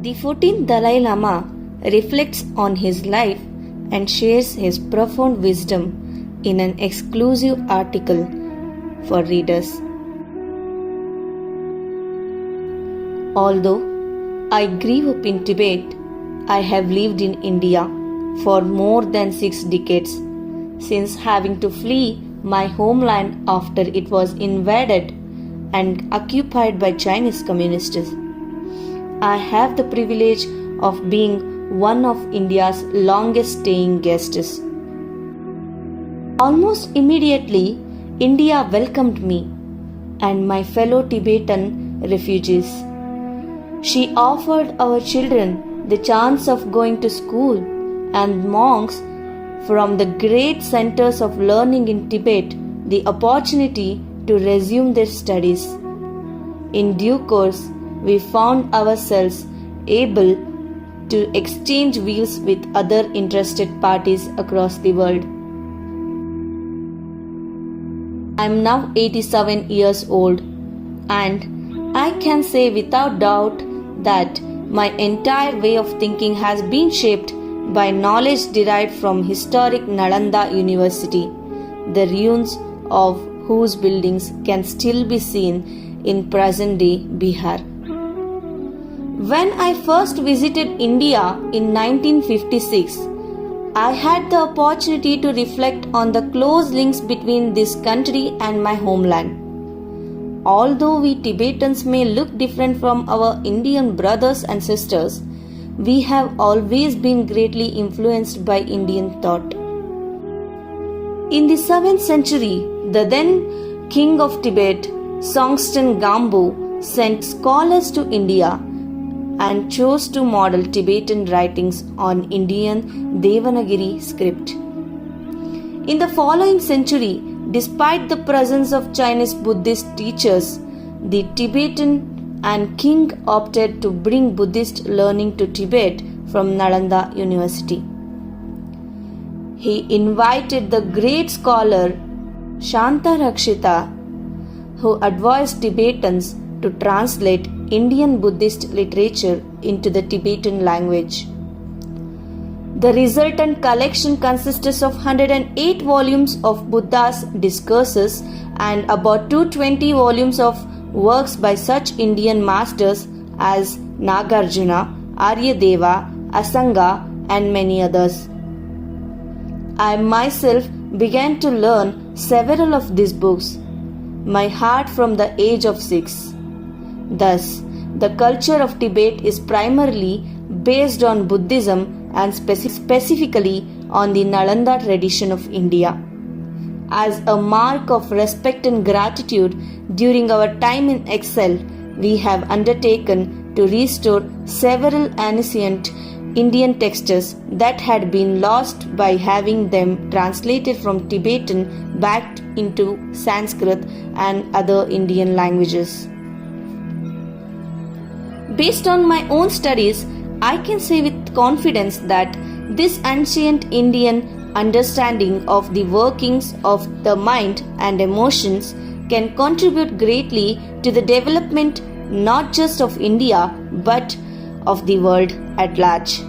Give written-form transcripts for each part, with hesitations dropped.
The 14th Dalai Lama reflects on his life and shares his profound wisdom in an exclusive article for readers. Although I grew up in Tibet, I have lived in India for more than 6 decades, since having to flee my homeland after it was invaded and occupied by Chinese communists. I have the privilege of being one of India's longest staying guests. Almost immediately, India welcomed me and my fellow Tibetan refugees. She offered our children the chance of going to school, and monks from the great centers of learning in Tibet the opportunity to resume their studies. In due course, we found ourselves able to exchange views with other interested parties across the world. I am now 87 years old, and I can say without doubt that my entire way of thinking has been shaped by knowledge derived from historic Nalanda University, the ruins of whose buildings can still be seen in present-day Bihar. When I first visited India in 1956, I had the opportunity to reflect on the close links between this country and my homeland. Although we Tibetans may look different from our Indian brothers and sisters, we have always been greatly influenced by Indian thought. In the 7th century, the then king of Tibet, Songtsen Gampo, sent scholars to India and chose to model Tibetan writings on Indian Devanagari script. In the following century, despite the presence of Chinese Buddhist teachers, the Tibetan and king opted to bring Buddhist learning to Tibet from Nalanda University. He invited the great scholar Shantarakshita, who advised Tibetans to translate Indian Buddhist literature into the Tibetan language. The resultant collection consists of 108 volumes of Buddha's discourses and about 220 volumes of works by such Indian masters as Nagarjuna, Aryadeva, Asanga, and many others. I myself began to learn several of these books, my heart from the age of 6. Thus, the culture of Tibet is primarily based on Buddhism and specifically on the Nalanda tradition of India. As a mark of respect and gratitude during our time in exile, we have undertaken to restore several ancient Indian texts that had been lost by having them translated from Tibetan back into Sanskrit and other Indian languages. Based on my own studies, I can say with confidence that this ancient Indian understanding of the workings of the mind and emotions can contribute greatly to the development not just of India but of the world at large.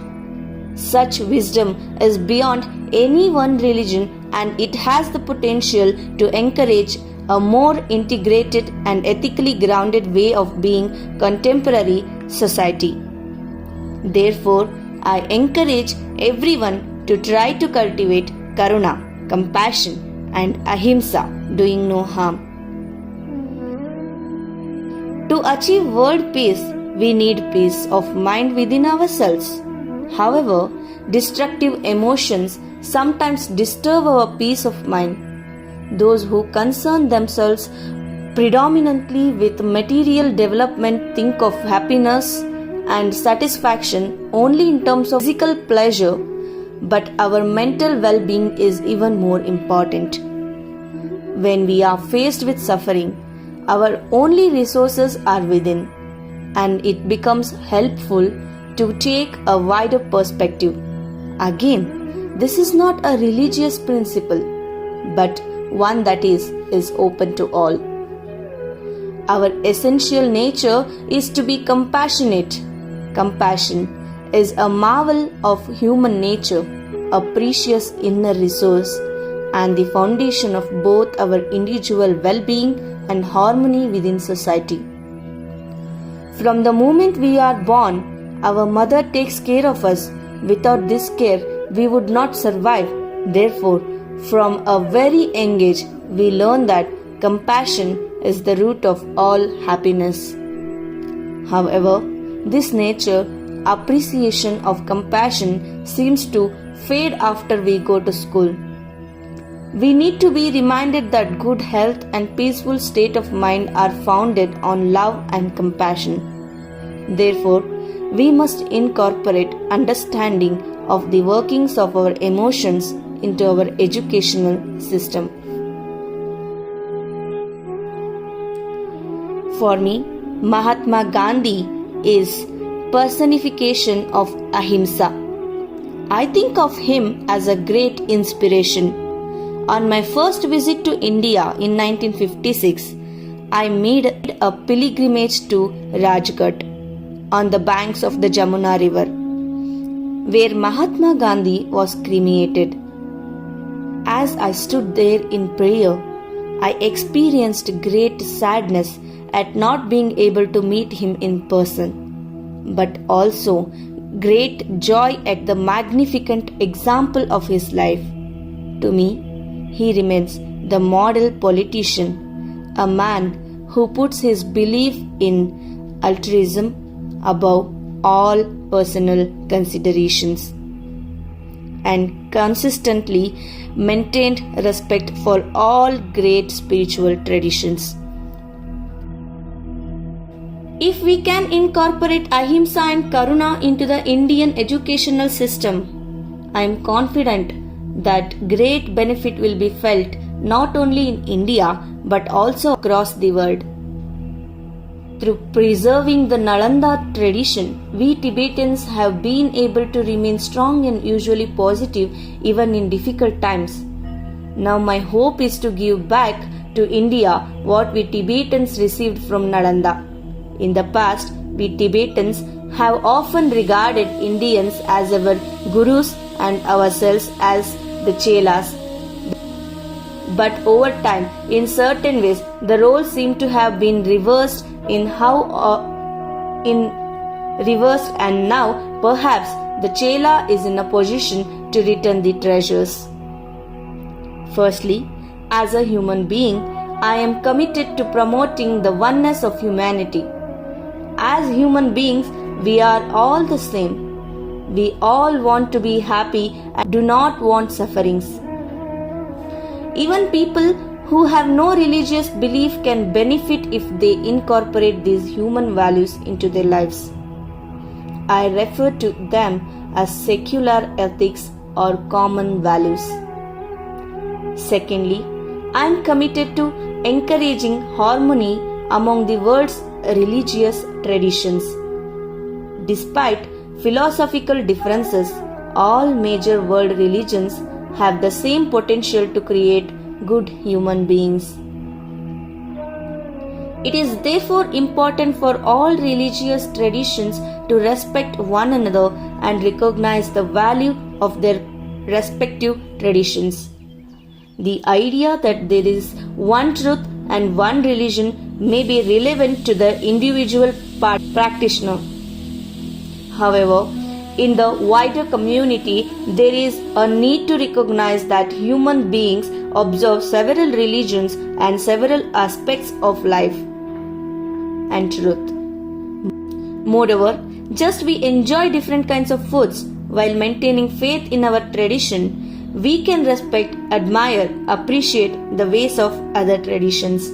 Such wisdom is beyond any one religion, and it has the potential to encourage a more integrated and ethically grounded way of being contemporary society. Therefore, I encourage everyone to try to cultivate karuna, compassion, and ahimsa, doing no harm. To achieve world peace, we need peace of mind within ourselves. However, destructive emotions sometimes disturb our peace of mind. Those who concern themselves predominantly with material development think of happiness and satisfaction only in terms of physical pleasure, but our mental well-being is even more important. When we are faced with suffering, our only resources are within, and it becomes helpful to take a wider perspective. Again, this is not a religious principle, but one that is open to all. Our essential nature is to be compassionate, Compassion is a marvel of human nature, a precious inner resource, and the foundation of both our individual well-being and harmony within society. From the moment we are born, our mother takes care of us. Without this care, we would not survive. Therefore, from a very young age, we learn that compassion is the root of all happiness. However, this nature, appreciation of compassion seems to fade after we go to school. We need to be reminded that good health and peaceful state of mind are founded on love and compassion. Therefore, we must incorporate understanding of the workings of our emotions into our educational system. For me, Mahatma Gandhi is personification of ahimsa. I think of him as a great inspiration. On my first visit to India in 1956, I made a pilgrimage to Rajghat on the banks of the Jamuna River, where Mahatma Gandhi was cremated. As I stood there in prayer, I experienced great sadness at not being able to meet him in person, but also great joy at the magnificent example of his life. To me, he remains the model politician, a man who puts his belief in altruism above all personal considerations and consistently maintained respect for all great spiritual traditions. If we can incorporate ahimsa and karuna into the Indian educational system, I am confident that great benefit will be felt not only in India but also across the world. Through preserving the Nalanda tradition, we Tibetans have been able to remain strong and usually positive even in difficult times. Now my hope is to give back to India what we Tibetans received from Nalanda. In the past, we Tibetans have often regarded Indians as our gurus and ourselves as the Chelas. But over time, in certain ways, the roles seem to have been reversed and now perhaps the Chela is in a position to return the treasures. Firstly, as a human being, I am committed to promoting the oneness of humanity. As human beings, we are all the same. We all want to be happy and do not want sufferings. Even people who have no religious belief can benefit if they incorporate these human values into their lives. I refer to them as secular ethics or common values. Secondly, I am committed to encouraging harmony among the world's religious traditions. Despite philosophical differences, all major world religions have the same potential to create good human beings. It is therefore important for all religious traditions to respect one another and recognize the value of their respective traditions. The idea that there is one truth and one religion may be relevant to the individual practitioner. However, in the wider community, there is a need to recognize that human beings observe several religions and several aspects of life and truth. Moreover, just we enjoy different kinds of foods while maintaining faith in our tradition, we can respect, admire, appreciate the ways of other traditions.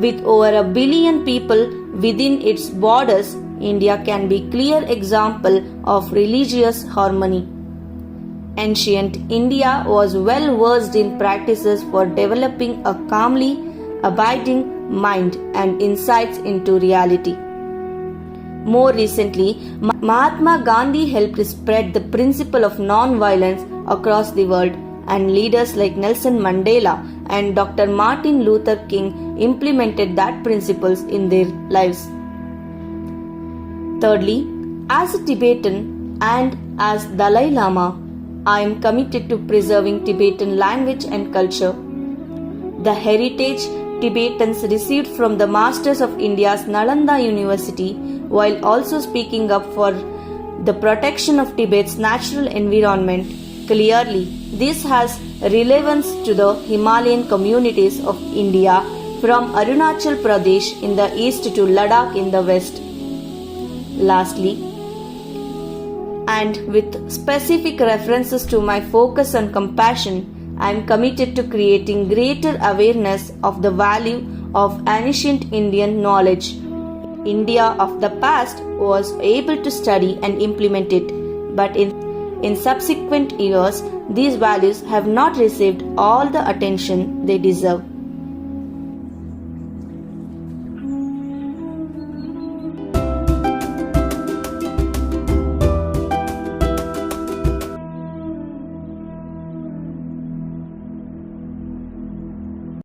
With over 1 billion people within its borders, India can be a clear example of religious harmony. Ancient India was well versed in practices for developing a calmly abiding mind and insights into reality. More recently, Mahatma Gandhi helped spread the principle of non-violence across the world, and leaders like Nelson Mandela and Dr. Martin Luther King implemented that principles in their lives. Thirdly, As a Tibetan and as Dalai Lama, I am committed to preserving Tibetan language and culture. The heritage Tibetans received from the Masters of India's Nalanda University, while also speaking up for the protection of Tibet's natural environment. Clearly, this has relevance to the Himalayan communities of India from Arunachal Pradesh in the east to Ladakh in the west. Lastly, and with specific references to my focus on compassion, I am committed to creating greater awareness of the value of ancient Indian knowledge. India of the past was able to study and implement it, but in subsequent years, these values have not received all the attention they deserve.